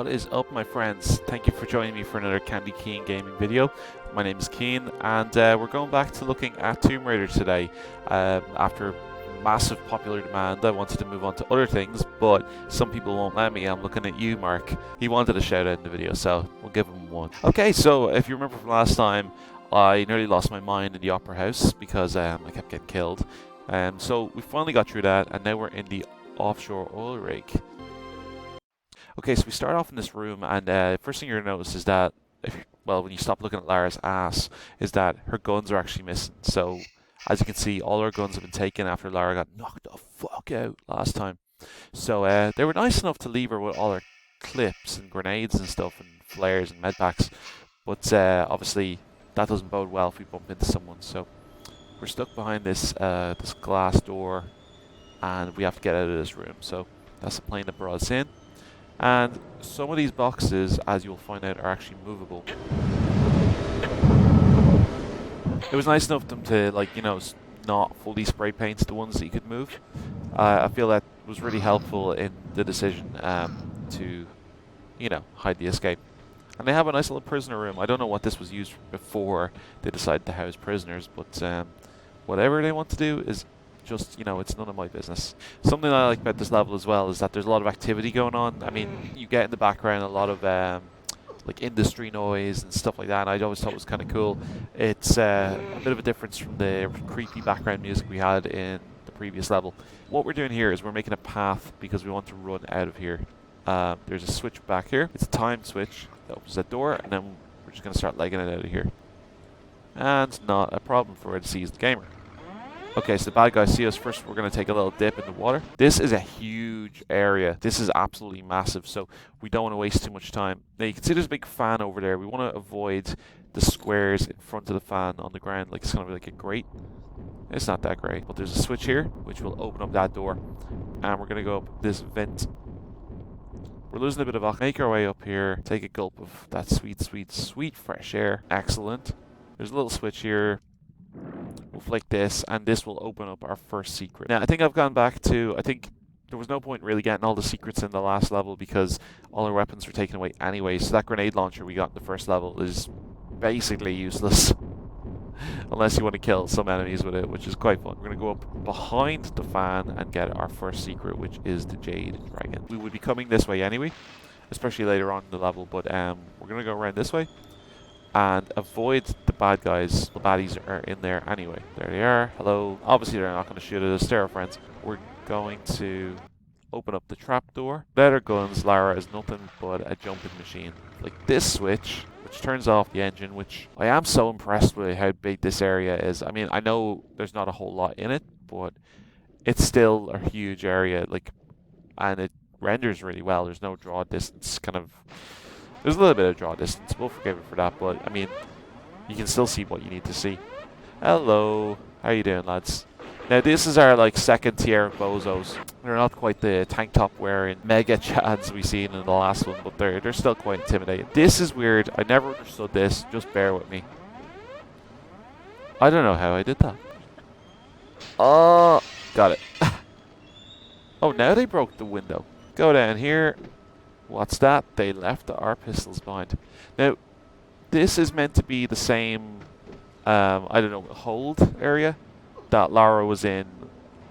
What is up, my friends? Thank you for joining me for another CandyCianGaming video. My name is Cian, and we're going back to looking at Tomb Raider today. After massive popular demand, I wanted to move on to other things, but some people won't let me. I'm looking at you, Mark. He wanted a shout out in the video, so we'll give him one. Okay, so if you remember from last time, I nearly lost my mind in the Opera House because I kept getting killed. So we finally got through that, and now we're in the Offshore Oil Rig. Okay, so we start off in this room, and first thing you're going to notice is that, when you stop looking at Lara's ass, is that her guns are actually missing. So, as you can see, all her guns have been taken after Lara got knocked the fuck out last time. So, they were nice enough to leave her with all her clips and grenades and stuff, and flares and medpacks. But, obviously, that doesn't bode well if we bump into someone. So, we're stuck behind this this glass door, and we have to get out of this room. So, that's the plane that brought us in. And some of these boxes, as you'll find out, are actually movable. It was nice enough of them to, not fully spray paint the ones that you could move. I feel that was really helpful in the decision to, hide the escape. And they have a nice little prisoner room. I don't know what this was used for before they decided to house prisoners, but whatever they want to do is just, it's none of my business. Something I like about this level as well is that there's a lot of activity going on. I mean, you get in the background a lot of industry noise and stuff like that, and I always thought it was kind of cool. It's a bit of a difference from the creepy background music we had in the previous level. What we're doing here is we're making a path because we want to run out of here. There's a switch back here. It's a timed switch that opens that door, and then we're just going to start legging it out of here. And not a problem for a seasoned gamer. Okay, so the bad guys see us. First, we're going to take a little dip in the water. This is a huge area. This is absolutely massive, so we don't want to waste too much time. Now, you can see there's a big fan over there. We want to avoid the squares in front of the fan on the ground, like it's going to be like a grate. It's not that great, but there's a switch here, which will open up that door. And we're going to go up this vent. We're losing a bit of oxygen. Make our way up here. Take a gulp of that sweet, sweet, sweet fresh air. Excellent. There's a little switch here. We'll flick this, and this will open up our first secret. Now, I think I've gone back to, I think there was no point really getting all the secrets in the last level because all our weapons were taken away anyway, so that grenade launcher we got in the first level is basically useless. Unless you want to kill some enemies with it, which is quite fun. We're going to go up behind the fan and get our first secret, which is the Jade Dragon. We would be coming this way anyway, especially later on in the level, but we're going to go around this way and avoid the bad guys. The baddies are in there anyway. There they are. Hello. Obviously, they're not going to shoot at us. They're our friends. We're going to open up the trapdoor. Better guns. Lara is nothing but a jumping machine. Like this switch, which turns off the engine, which I am so impressed with how big this area is. I mean, I know there's not a whole lot in it, but it's still a huge area. And it renders really well. There's no draw distance There's a little bit of draw distance, we'll forgive it for that, but I mean, you can still see what you need to see. Hello, how you doing, lads? Now this is our second tier bozos. They're not quite the tank top wearing mega chads we seen in the last one, but they're still quite intimidating. This is weird, I never understood this, just bear with me. I don't know how I did that. Oh, got it. Oh, now they broke the window. Go down here. What's that? They left our pistols behind. Now, this is meant to be the same, I don't know, hold area that Lara was in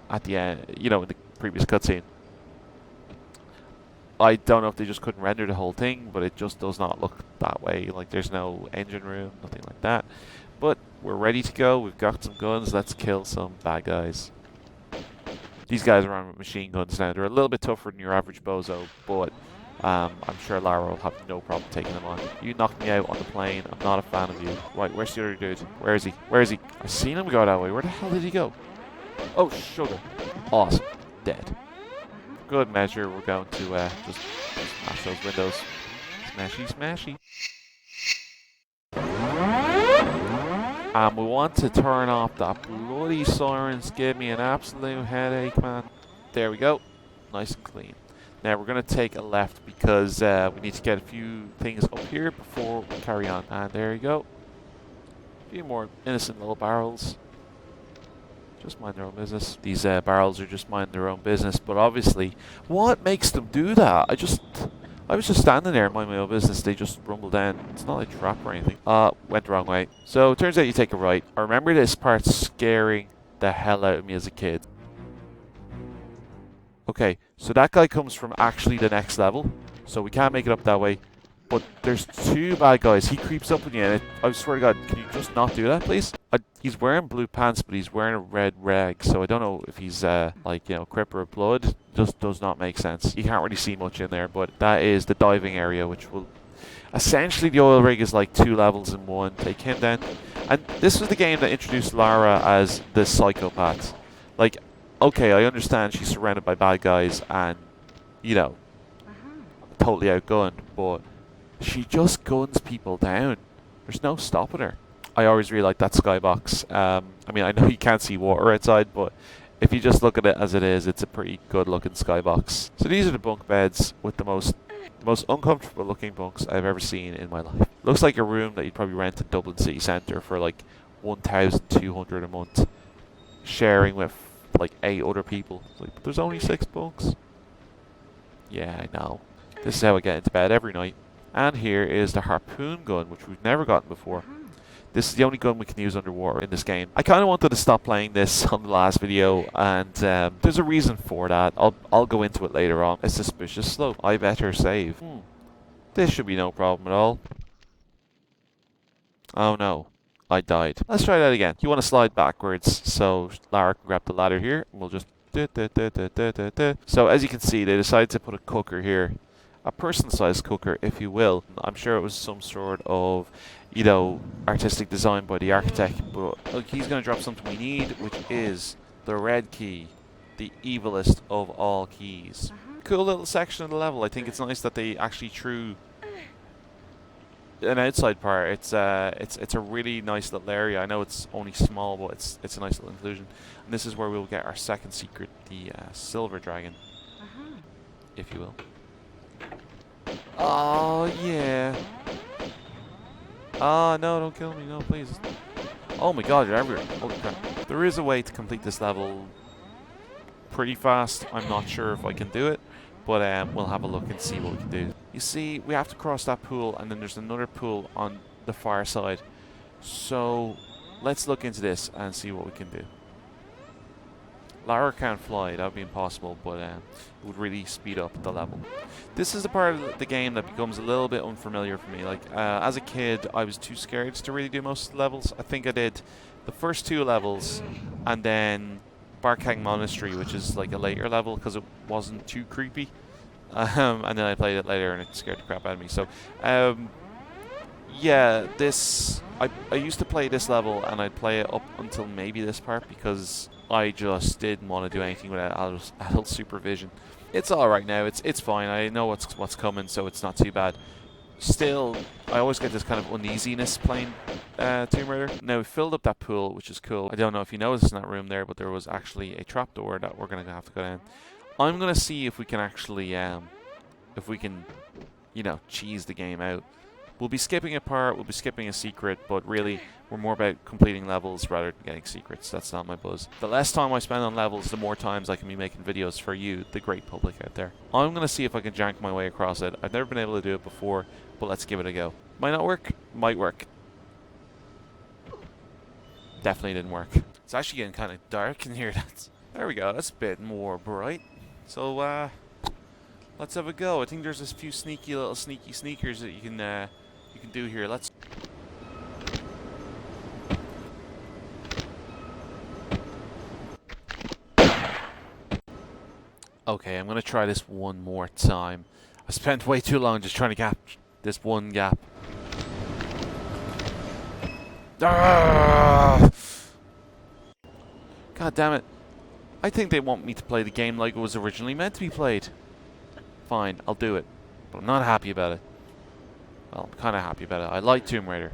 at the end, in the previous cutscene. I don't know if they just couldn't render the whole thing, but it just does not look that way. Like, there's no engine room, nothing like that. But we're ready to go. We've got some guns. Let's kill some bad guys. These guys are armed with machine guns now. They're a little bit tougher than your average bozo, but I'm sure Lara will have no problem taking them on. You knocked me out on the plane. I'm not a fan of you. Right, where's the other dude? Where is he? Where is he? I've seen him go that way. Where the hell did he go? Oh, sugar. Awesome. Dead. Good measure. We're going to just smash those windows. Smashy, smashy. And we want to turn off that bloody sirens. Give me an absolute headache, man. There we go. Nice and clean. Now we're going to take a left because we need to get a few things up here before we carry on. And there you go. A few more innocent little barrels. Just mind their own business. These barrels are just minding their own business. But obviously, what makes them do that? I was just standing there, minding my own business. They just rumbled down. It's not like a trap or anything. Went the wrong way. So it turns out you take a right. I remember this part scaring the hell out of me as a kid. Okay, so that guy comes from actually the next level, so we can't make it up that way. But there's two bad guys. He creeps up on you, and I swear to God, can you just not do that, please? He's wearing blue pants, but he's wearing a red rag, so I don't know if he's, like, you know, Crip or Blood. Just does not make sense. You can't really see much in there, but that is the diving area, which will... Essentially, the oil rig is like 2 levels in one. Take him down. And this was the game that introduced Lara as the psychopath. Like, okay, I understand she's surrounded by bad guys and, you know, totally outgunned, but she just guns people down. There's no stopping her. I always really like that skybox. I mean, I know you can't see water outside, but if you just look at it as it is, it's a pretty good looking skybox. So these are the bunk beds with the most uncomfortable looking bunks I've ever seen in my life. Looks like a room that you'd probably rent in Dublin City Centre for like 1,200 a month, sharing with like 8 other people. Like, but there's only 6 bunks. Yeah, I know. This is how I get into bed every night. And here is the harpoon gun, which we've never gotten before. This is the only gun we can use underwater in this game. I kind of wanted to stop playing this on the last video, and there's a reason for that. I'll go into it later on. A suspicious slope. I better save. This should be no problem at all. Oh no. I died. Let's try that again. You want to slide backwards, so Lara can grab the ladder here, and we'll just... So as you can see, they decided to put a cooker here. A person-sized cooker, if you will. I'm sure it was some sort of, you know, artistic design by the architect, but look, he's going to drop something we need, which is the red key, the evilest of all keys. Cool little section of the level. I think it's nice that they actually threw an outside part. It's a really nice little area. I know it's only small, but it's a nice little inclusion. And this is where we'll get our second secret, the silver dragon, if you will. Oh yeah. Ah, no, don't kill me, no, please. Oh my God, you're everywhere. Holy crap. There is a way to complete this level pretty fast. I'm not sure if I can do it, but we'll have a look and see what we can do. You see, we have to cross that pool, and then there's another pool on the far side. So let's look into this and see what we can do. Lara can't fly, that would be impossible, but it would really speed up the level. This is the part of the game that becomes a little bit unfamiliar for me. Like, as a kid, I was too scared to really do most of the levels. I think I did the first 2 levels, and then Barkhang Monastery, which is like a later level because it wasn't too creepy. And then I played it later and it scared the crap out of me. So, yeah, this... I used to play this level and I'd play it up until maybe this part because I just didn't want to do anything without adult supervision. It's alright now, it's fine, I know what's coming, so it's not too bad. Still, I always get this kind of uneasiness playing Tomb Raider. Now, we filled up that pool, which is cool. I don't know if you noticed in that room there, but there was actually a trapdoor that we're going to have to go down. I'm going to see if we can actually, you know, cheese the game out. We'll be skipping a part, we'll be skipping a secret, but really, we're more about completing levels rather than getting secrets. That's not my buzz. The less time I spend on levels, the more times I can be making videos for you, the great public out there. I'm going to see if I can jank my way across it. I've never been able to do it before, but let's give it a go. Might not work, might work. Definitely didn't work. It's actually getting kind of dark in here. There we go, that's a bit more bright. So, let's have a go. I think there's a few sneaky little sneakers that you can do here. Let's... Okay, I'm going to try this one more time. I spent way too long just trying to gap this one gap. Ah! God damn it. I think they want me to play the game like it was originally meant to be played. Fine, I'll do it. But I'm not happy about it. Well, I'm kind of happy about it. I like Tomb Raider.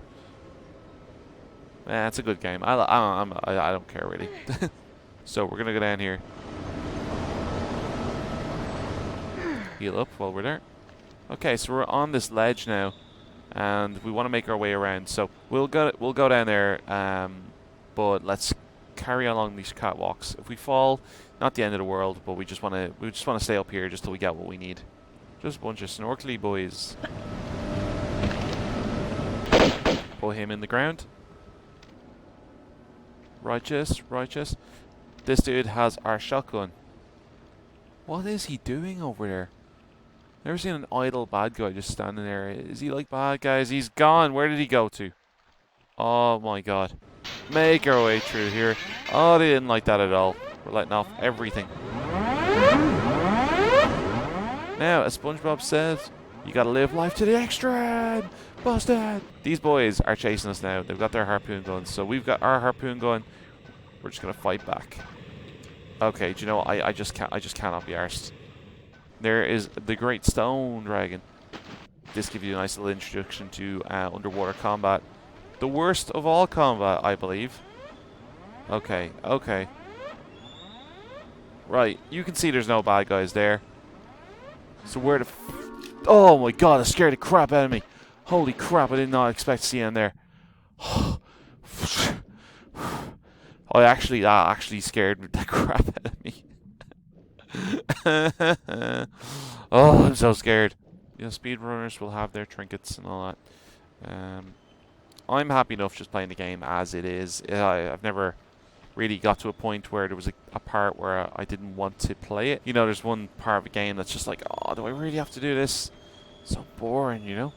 It's a good game. I don't care really. So we're gonna go down here. Heal up while we're there. Okay, so we're on this ledge now, and we want to make our way around. So we'll go down there. But let's carry along these catwalks. If we fall, not the end of the world, but we just want to stay up here just till we get what we need. Just a bunch of snorkely boys. Put him in the ground. Righteous, righteous. This dude has our shotgun. What is he doing over there? Never seen an idle bad guy just standing there. Is he like bad guys? He's gone. Where did he go to? Oh my god. Make our way through here. Oh, they didn't like that at all. We're letting off everything. Now, as SpongeBob says, you gotta live life to the extreme. Busted. These boys are chasing us now. They've got their harpoon guns. So we've got our harpoon gun. We're just gonna fight back. Okay, do you know what? I just cannot be arsed. There is the Great Stone Dragon. This gives you a nice little introduction to underwater combat. The worst of all combat, I believe. Okay, okay. Right, you can see there's no bad guys there. So where the oh my god, that scared the crap out of me. Holy crap, I did not expect to see him there. That actually scared the crap out of me. Oh, I'm so scared. You know, speedrunners will have their trinkets and all that. I'm happy enough just playing the game as it is. I've never really got to a point where there was a part where I didn't want to play it. You know, there's one part of a game that's just like, oh, do I really have to do this? So boring, you know?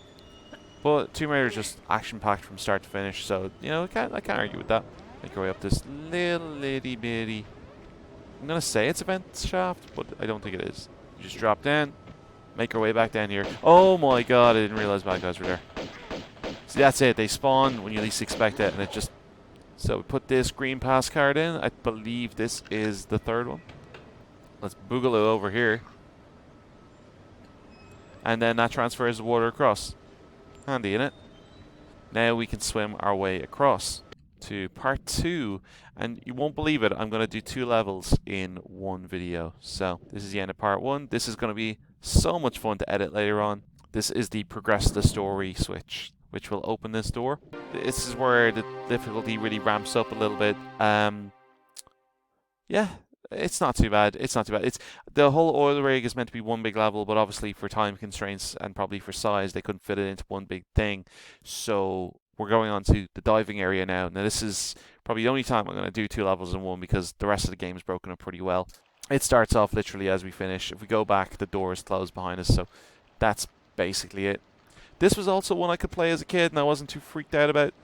But Tomb Raider is just action-packed from start to finish, so, you know, I can't argue with that. Make our way up this little itty bitty. I'm going to say it's a vent shaft, but I don't think it is. You just drop down, make our way back down here. Oh my god, I didn't realize bad guys were there. See, that's it. They spawn when you least expect it, and it just... So we put this green pass card in. I believe this is the third one. Let's boogaloo over here. And then that transfers the water across. Handy, innit? Now we can swim our way across to part 2. And you won't believe it, I'm going to do 2 levels in one video. So this is the end of part 1. This is going to be so much fun to edit later on. This is the progress the story switch, which will open this door. This is where the difficulty really ramps up a little bit. Yeah, it's not too bad. It's not too bad. It's the whole oil rig is meant to be one big level, but obviously for time constraints and probably for size, they couldn't fit it into one big thing. So we're going on to the diving area now. Now this is probably the only time I'm going to do 2 levels in one because the rest of the game is broken up pretty well. It starts off literally as we finish. If we go back, the door is closed behind us, so that's basically it. This was also one I could play as a kid and I wasn't too freaked out about.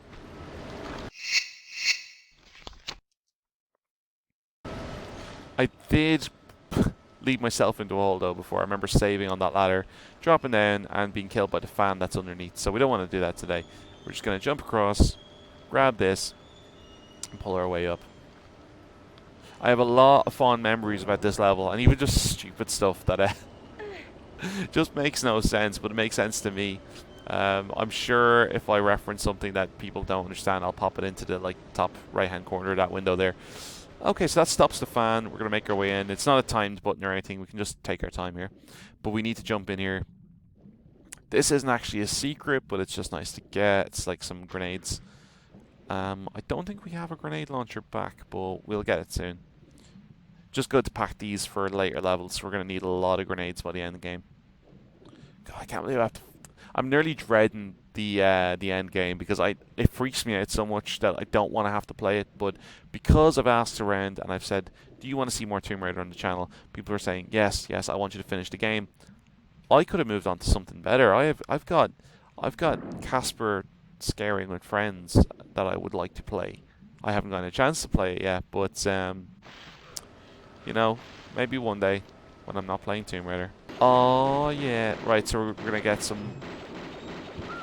I did lead myself into a hole though before. I remember saving on that ladder, dropping down and being killed by the fan that's underneath. So we don't want to do that today. We're just going to jump across, grab this, and pull our way up. I have a lot of fond memories about this level and even just stupid stuff that just makes no sense, but it makes sense to me. I'm sure if I reference something that people don't understand, I'll pop it into the top right-hand corner of that window there. Okay, so that stops the fan. We're going to make our way in. It's not a timed button or anything. We can just take our time here. But we need to jump in here. This isn't actually a secret, but it's just nice to get. It's like some grenades. I don't think we have a grenade launcher back, but we'll get it soon. Just good to pack these for later levels. We're going to need a lot of grenades by the end of the game. God, I can't believe I'm nearly dreading the end game because it freaks me out so much that I don't want to have to play it. But because I've asked around and I've said, do you want to see more Tomb Raider on the channel? People are saying, yes, I want you to finish the game. I could have moved on to something better. I've got Casper Scaring with Friends that I would like to play. I haven't gotten a chance to play it yet, but you know, maybe one day when I'm not playing Tomb Raider. Oh yeah, right. So we're gonna get some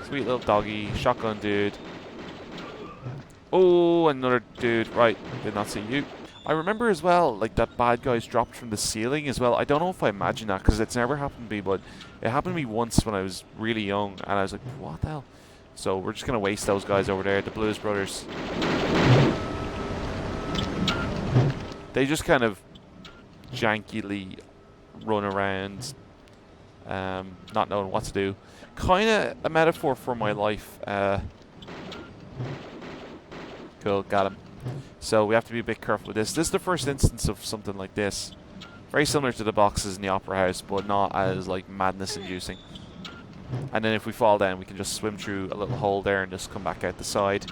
sweet little doggy shotgun dude. Oh, another dude. Right, did not see you. I remember as well, like that bad guys dropped from the ceiling as well. I don't know if I imagine that because it's never happened to me, but it happened to me once when I was really young, and I was like, what the hell? So we're just gonna waste those guys over there, the Blues Brothers. They just kind of jankily run around, not knowing what to do. Kind of a metaphor for my life. Cool, got him. So we have to be a bit careful with this. This is the first instance of something like this. Very similar to the boxes in the Opera House, but not as like madness-inducing. And then if we fall down, we can just swim through a little hole there and just come back out the side.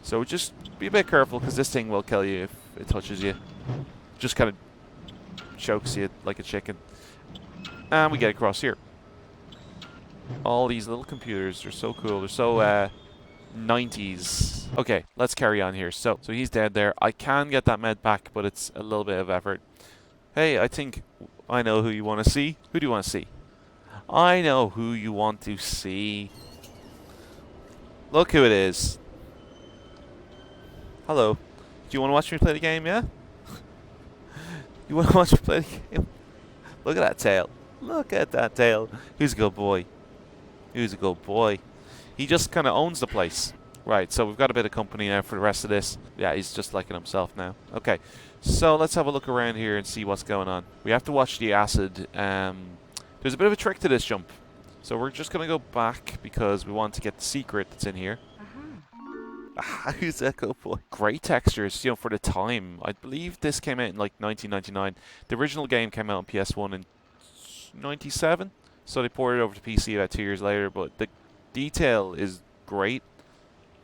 So just be a bit careful, because this thing will kill you if it touches you. Just kind of chokes you like a chicken. And we get across here. All these little computers are so cool. They're so 90s. Okay, let's carry on here. So he's dead there. I can get that med back, but it's a little bit of effort. Hey, I think I know who you want to see. Who do you want to see? I know who you want to see. Look who it is. Hello. Do you want to watch me play the game, yeah? You want to watch me play the game? Look at that tail. Look at that tail. Who's a good boy? Who's a good boy? He just kind of owns the place. Right, so we've got a bit of company now for the rest of this. Yeah, he's just liking himself now. Okay, so let's have a look around here and see what's going on. We have to watch the acid. There's a bit of a trick to this jump. So we're just going to go back because we want to get the secret that's in here. Who's that good boy? Great textures, you know, for the time. I believe this came out in like 1999. The original game came out on PS1 in 97. So they ported it over to PC about 2 years later. But the detail is great.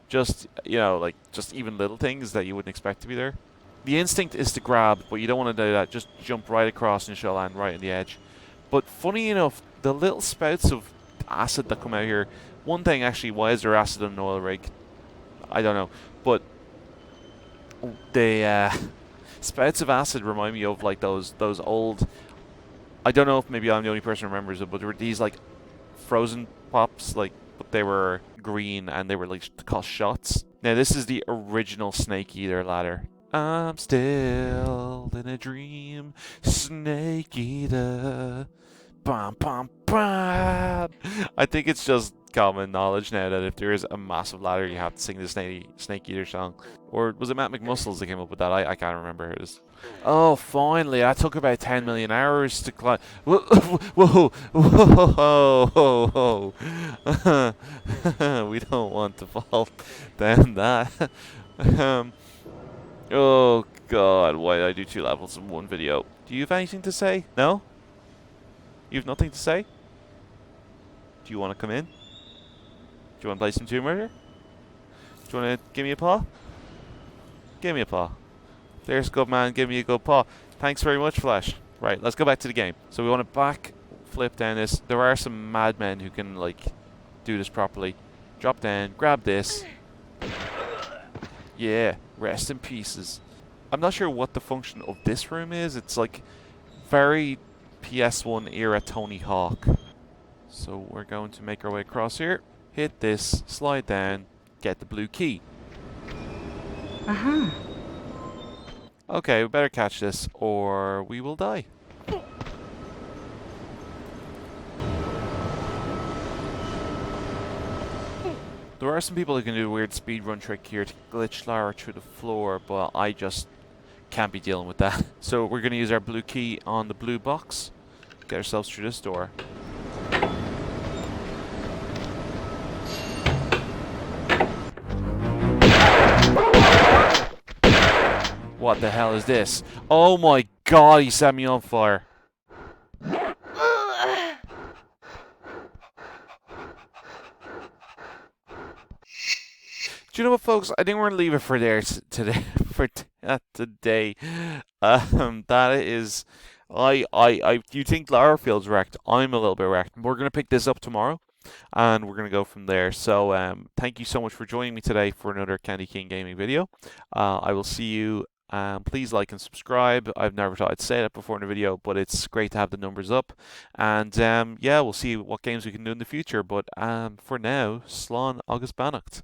Just, you know, like, just even little things that you wouldn't expect to be there. The instinct is to grab, but you don't want to do that. Just jump right across and she'll land right on the edge. But funny enough, the little spouts of acid that come out here. One thing, actually, why is there acid on an oil rig? I don't know. But the spouts of acid remind me of, like, those old... I don't know if maybe I'm the only person who remembers it, but there were these, like, frozen pops, like, but they were green and they were like to cost shots. Now this is the original Snake Eater ladder. I'm still in a dream, Snake Eater. Bam, bam, bam. I think it's just common knowledge now that if there is a massive ladder, you have to sing the Snake Eater song. Or was it Matt McMuscles that came up with that? I can't remember. It was. Oh, finally! That took about 10 million hours to climb. Whoa, whoa, whoa, whoa! We don't want to fall down that. Oh God! Why did I do 2 levels in one video? Do you have anything to say? No? You have nothing to say? Do you want to come in? Do you want to play some Tomb Raider? Do you want to give me a paw? Give me a paw. There's a good man, give me a good paw. Thanks very much, Flash. Right, let's go back to the game. So we want to back flip down this. There are some madmen who can, like, do this properly. Drop down, grab this. Yeah, rest in pieces. I'm not sure what the function of this room is. It's, like, very PS1 era Tony Hawk. So we're going to make our way across here. Hit this, slide down, get the blue key. Okay, we better catch this or we will die. There are some people who can do a weird speedrun trick here to glitch Lara through the floor, but I just can't be dealing with that. So we're going to use our blue key on the blue box, get ourselves through this door. What the hell is this? Oh my God, he set me on fire. Do you know what, folks? I think we're gonna leave it for there today. Today, that is, you think Lara feels wrecked? I'm a little bit wrecked. We're gonna pick this up tomorrow, and we're gonna go from there. So, thank you so much for joining me today for another CandyCianGaming video. I will see you. Please like and subscribe. I've never thought I'd say that before in a video, but it's great to have the numbers up. And yeah, we'll see what games we can do in the future. But for now, Slán agus beannacht.